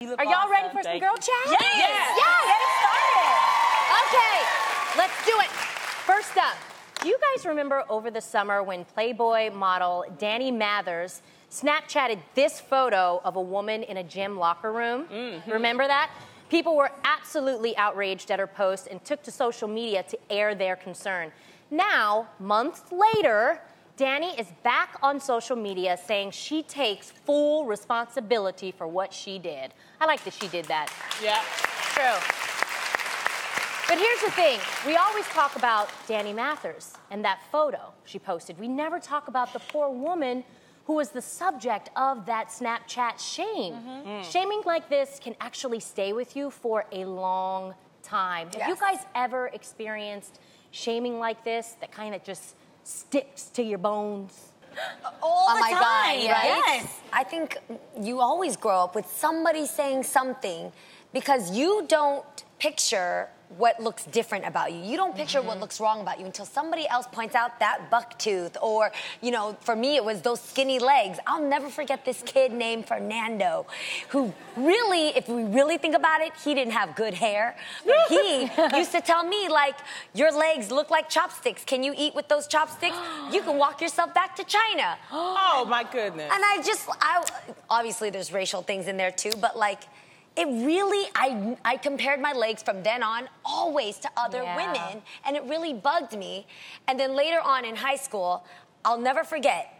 Are y'all ready for some girl chat? Yes. Yes. Get it started. Okay, let's do it. First up, do you guys remember over the summer when Playboy model Danny Mathers Snapchatted this photo of a woman in a gym locker room? Mm-hmm. Remember that? People were absolutely outraged at her post and took to social media to air their concern. Now, months later, Danny is back on social media saying she takes full responsibility for what she did. I like that she did that. Yeah. True. But here's the thing. We always talk about Danny Mathers and that photo she posted. We never talk about the poor woman who was the subject of that Snapchat shame. Mm-hmm. Shaming like this can actually stay with you for a long time. Yes. Have you guys ever experienced shaming like this that kind of just sticks to your bones? All the time, God, right? Yes. I think you always grow up with somebody saying something because you don't picture what looks different about you. You don't picture what looks wrong about you until somebody else points out that buck tooth or, you know, for me it was those skinny legs. I'll never forget this kid named Fernando who really, if we really think about it, he didn't have good hair. But he used to tell me, like, your legs look like chopsticks. Can you eat with those chopsticks? You can walk yourself back to China. Oh, my goodness. And I obviously there's racial things in there too, but like, it really, I compared my legs from then on always to other women, and it really bugged me. And then later on in high school, I'll never forget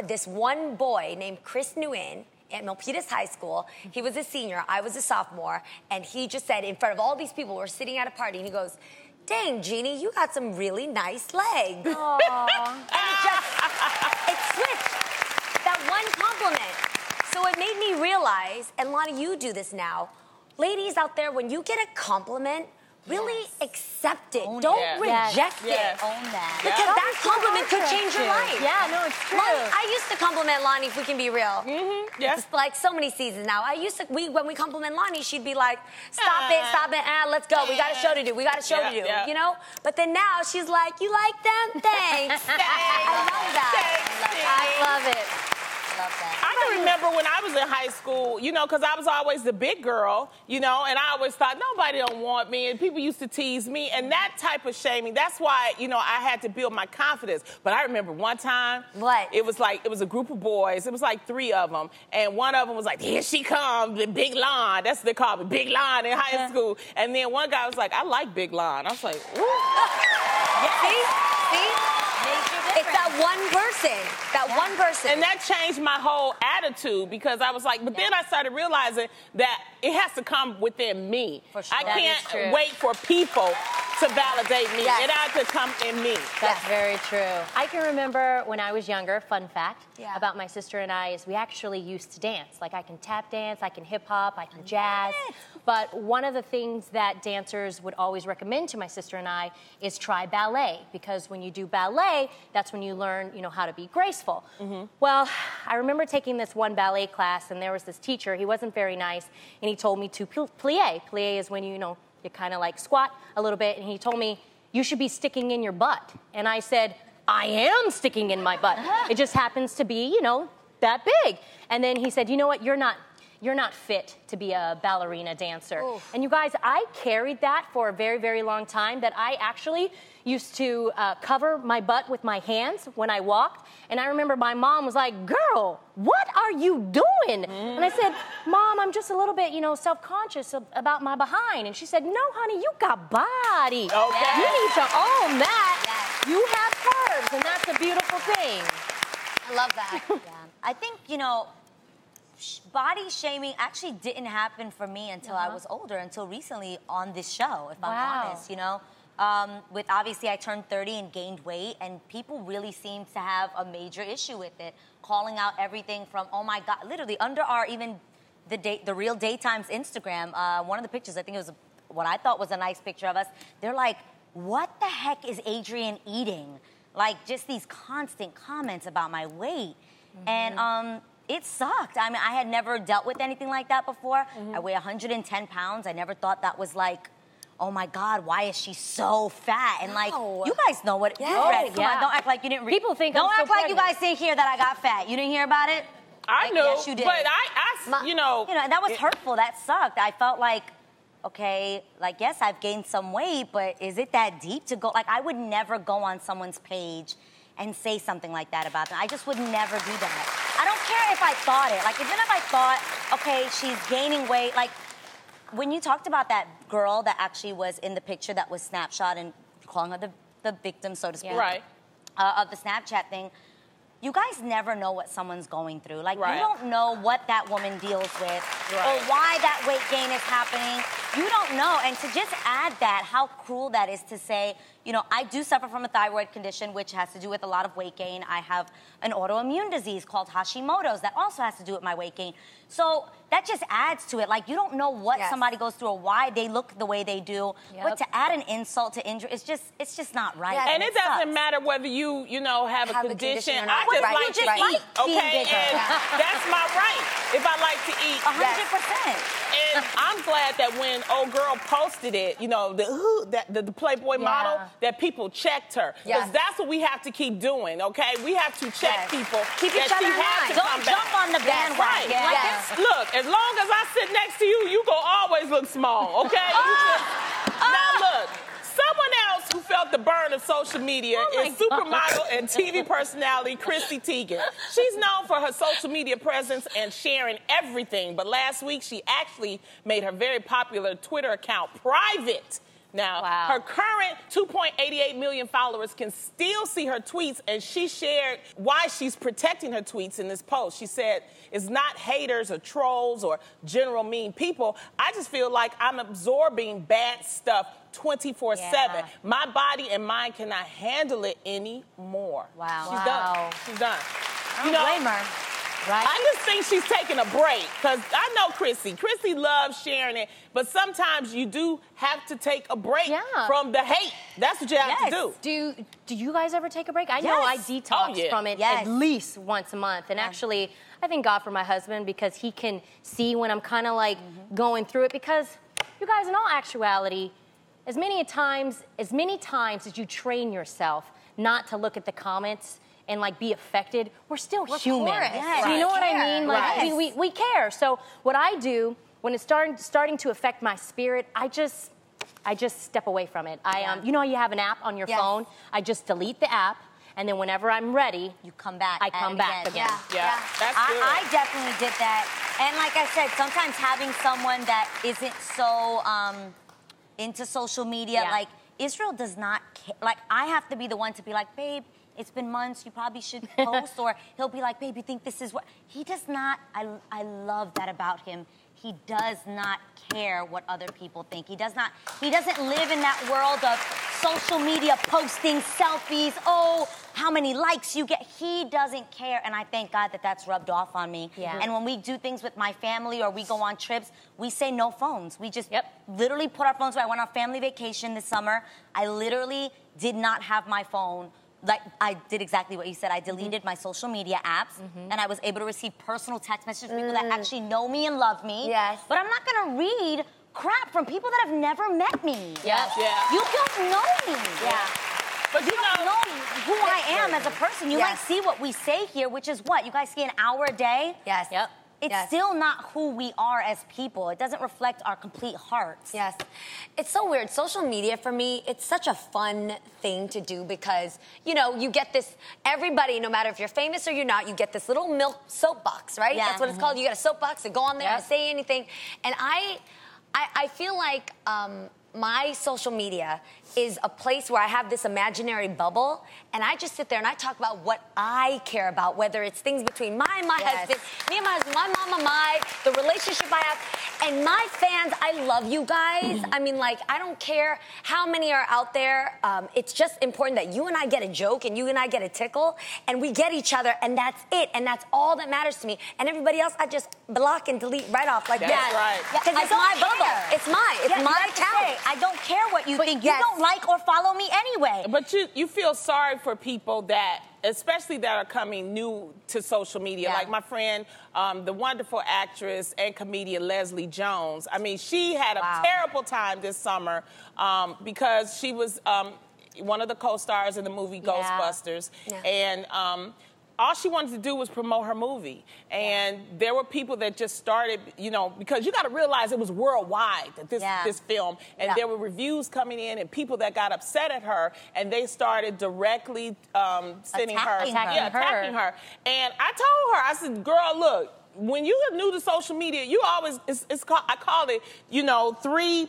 this one boy named Chris Nguyen at Milpitas High School. He was a senior, I was a sophomore, and he just said in front of all these people, we're sitting at a party, and he goes, "Dang, Jeannie, you got some really nice legs." And it switched. That one compliment. So it made me realize, and Lonnie, you do this now, ladies out there, when you get a compliment, really accept it. Don't reject it. Own that. Because that compliment could change your life. Yeah, no, it's true. Lonnie, I used to compliment Lonnie, if we can be real. Mm-hmm. Yes. It's like so many seasons now. When we compliment Lonnie, she'd be like, stop it, let's go. We got a show to do. Yeah. You know? But then now she's like, you like them? Thanks. I love that. I love it. I can remember when I was in high school, you know, because I was always the big girl, you know, and I always thought nobody don't want me, and people used to tease me, and that type of shaming, that's why, you know, I had to build my confidence. But I remember one time, it was a group of boys, it was like 3 of them, and one of them was like, here she comes, the Big Lon, that's what they called me, Big Lon in high school, and then one guy was like, I like Big Lon. I was like, ooh. See? It's that one person. And that changed my whole attitude because I was like, but then I started realizing that it has to come within me. For sure. I can't wait for people to validate me. It has to come in me. That's very true. I can remember when I was younger, fun fact about my sister and I is we actually used to dance. Like I can tap dance, I can hip hop, I can jazz. But one of the things that dancers would always recommend to my sister and I is try ballet because when you do ballet, that's when you learn, you know, how to be graceful. Mm-hmm. Well, I remember taking this one ballet class and there was this teacher, he wasn't very nice, and he told me to plie. Plie is when you know, you kind of like squat a little bit, and he told me, you should be sticking in your butt. And I said, I am sticking in my butt. It just happens to be, you know, that big. And then he said, you know what, you're not fit to be a ballerina dancer. Oof. And you guys, I carried that for a very, very long time, that I actually used to cover my butt with my hands when I walked. And I remember my mom was like, girl, what are you doing? And I said, Mom, I'm just a little bit, you know, self-conscious about my behind. And she said, no, honey, you got body. Okay. You need to own that. You have curves, and that's a beautiful thing. I love that. I think, you know, body shaming actually didn't happen for me until I was older, until recently on this show, if I'm honest, you know. With obviously I turned 30 and gained weight, and people really seem to have a major issue with it, calling out everything from, oh my God, literally under our even the Real Daytime's Instagram, one of the pictures, I think it was what I thought was a nice picture of us, they're like, what the heck is Adrienne eating? Like just these constant comments about my weight. And it sucked. I mean, I had never dealt with anything like that before. I weigh 110 pounds. I never thought that was like, oh my God, why is she so fat? And like, you guys know what. You read it. Come on, don't act like you didn't read. People think don't I'm act so like you guys didn't hear that I got fat. You didn't hear about it? I knew, yes, you did. but you know, and that was hurtful. That sucked. I felt like, okay, like, yes, I've gained some weight, but is it that deep to go? Like, I would never go on someone's page and say something like that about them. I just would never do that. I don't care if I thought it. Like, even if I thought, okay, she's gaining weight, like, when you talked about that girl that actually was in the picture that was snapshot and calling her the victim, so to speak, right, of the Snapchat thing, you guys never know what someone's going through. Like, right. You don't know what that woman deals with or why that weight gain is happening. You don't know. And to just add that, how cruel that is to say, you know, I do suffer from a thyroid condition, which has to do with a lot of weight gain. I have an autoimmune disease called Hashimoto's that also has to do with my weight gain. So that just adds to it. Like, you don't know what somebody goes through or why they look the way they do. But to add an insult to injury, it's just not right. And it doesn't matter whether you know, have a condition. I just like to eat, okay? And that's my right if I like to eat. 100%. And I'm glad that when old girl posted it, you know, the Playboy model, that people checked her. Because that's what we have to keep doing, okay? We have to check people. Keep each other in mind. Don't jump on the bandwagon. Look, as long as I sit next to you, you gon' always look small, okay? Now look, someone else who felt the burn of social media is supermodel and TV personality Chrissy Teigen. She's known for her social media presence and sharing everything, but last week she actually made her very popular Twitter account private. Now, her current 2.88 million followers can still see her tweets, and she shared why she's protecting her tweets in this post. She said, it's not haters or trolls or general mean people. I just feel like I'm absorbing bad stuff 24/7. My body and mind cannot handle it anymore. She's done. She's done. I don't blame her. Right? I just think she's taking a break, because I know Chrissy. Chrissy loves sharing it, but sometimes you do have to take a break from the hate. That's what you have to do. Do you guys ever take a break? I know I detox from it at least once a month. And actually, I thank God for my husband, because he can see when I'm kind of like going through it. Because you guys, in all actuality, as many times as you train yourself not to look at the comments and like be affected, we're still human. Yes. Do you know what I mean? Like we care. So what I do when it's starting to affect my spirit, I just step away from it. You know how you have an app on your phone? I just delete the app, and then whenever I'm ready, you come back. I come back again. That's good. I definitely did that. And like I said, sometimes having someone that isn't so into social media, like Israel does not care. Like, I have to be the one to be like, babe, it's been months, you probably should post. Or he'll be like, babe, you think this is what... He does not... I love that about him. He does not care what other people think. He doesn't live in that world of social media posting selfies. Oh, how many likes you get. He doesn't care, and I thank God that that's rubbed off on me. And when we do things with my family or we go on trips, we say no phones. We just literally put our phones away. I went on family vacation this summer. I literally did not have my phone. Like, I did exactly what you said. I deleted my social media apps, and I was able to receive personal text messages from people that actually know me and love me. But I'm not going to read crap from people that have never met me. You don't know me. But you don't know who I am as a person. You might see what we say here, which is what? You guys see an hour a day? It's still not who we are as people. It doesn't reflect our complete hearts. It's so weird. Social media, for me, it's such a fun thing to do because, you know, you get this, everybody, no matter if you're famous or you're not, you get this little milk soapbox, right? That's what it's called. You get a soapbox to go on there and say anything. And I feel like my social media is a place where I have this imaginary bubble, and I just sit there and I talk about what I care about, whether it's things between my husband, me and my husband, my mama, the relationship I have. And my fans, I love you guys. I mean, like, I don't care how many are out there. It's just important that you and I get a joke and you and I get a tickle, and we get each other, and that's it. And that's all that matters to me. And everybody else, I just block and delete right off like that. Because it's my bubble. It's my account. I don't care what you think. You don't like or follow me anyway. But you feel sorry for people that, especially that are coming new to social media. Like my friend, the wonderful actress and comedian Leslie Jones. I mean, she had a terrible time this summer because she was one of the co-stars in the movie Ghostbusters. And all she wanted to do was promote her movie. And there were people that just started, you know, because you got to realize it was worldwide, that this film, and there were reviews coming in and people that got upset at her, and they started directly sending attacking her. And I told her, I said, girl, look, when you are new to social media, you always, I call it, you know, 3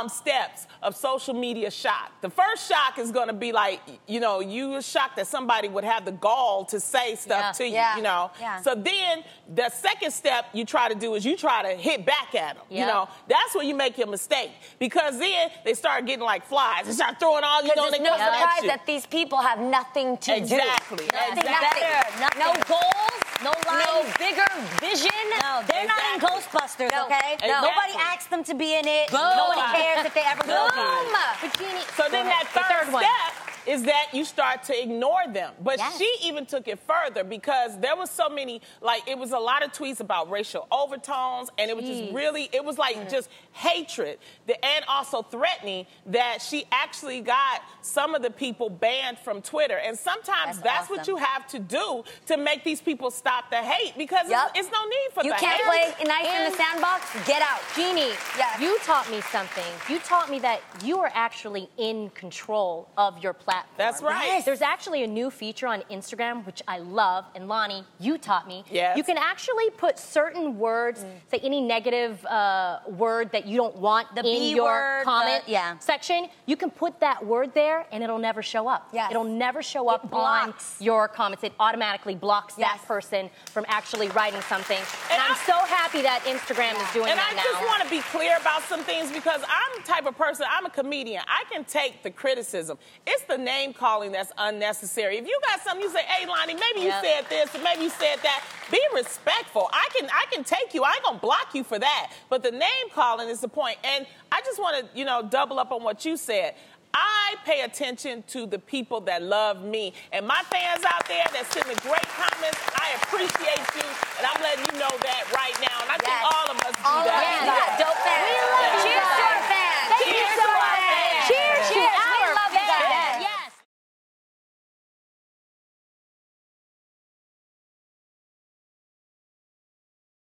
steps of social media shock. The first shock is going to be like, you know, you were shocked that somebody would have the gall to say stuff to you, you know. So then the second step you try to do is you try to hit back at them, you know. That's where you make your mistake, because then they start getting like flies. They start throwing all, you know, they no surprise that these people have nothing to do. Exactly. Nothing. No goals, no life, no bigger vision. No, they're not in Ghostbusters, okay? No. Nobody asked them to be in it. Boom. Nobody cares if they ever will be. So then that third step is that you start to ignore them. But she even took it further, because there was so many, like, it was a lot of tweets about racial overtones, and it was just really, it was like just hatred, and also threatening, that she actually got some of the people banned from Twitter. And sometimes that's what you have to do to make these people stop the hate, because it's no need for you the can't hate. play nice in the sandbox. Get out. Jeannie, you taught me something. You taught me that you are actually in control of your platform. That's right. Yes. There's actually a new feature on Instagram, which I love, and Lonnie, you taught me. Yes. You can actually put certain words, say any negative word that you don't want in your comment section. You can put that word there, and it'll never show up. Yes. It'll never show up on your comments. It automatically blocks that person from actually writing something. And I'm so happy that Instagram is doing that now. And I just want to be clear about some things, because I'm the type of person, I'm a comedian. I can take the criticism. It's the name calling that's unnecessary. If you got something, you say, hey, Lonnie, maybe you said this, or maybe you said that. Be respectful. I can take you. I ain't gonna block you for that. But the name calling is the point. And I just want to, you know, double up on what you said. I pay attention to the people that love me. And my fans out there that send the great comments, I appreciate you, and I'm letting you know that right now. And I think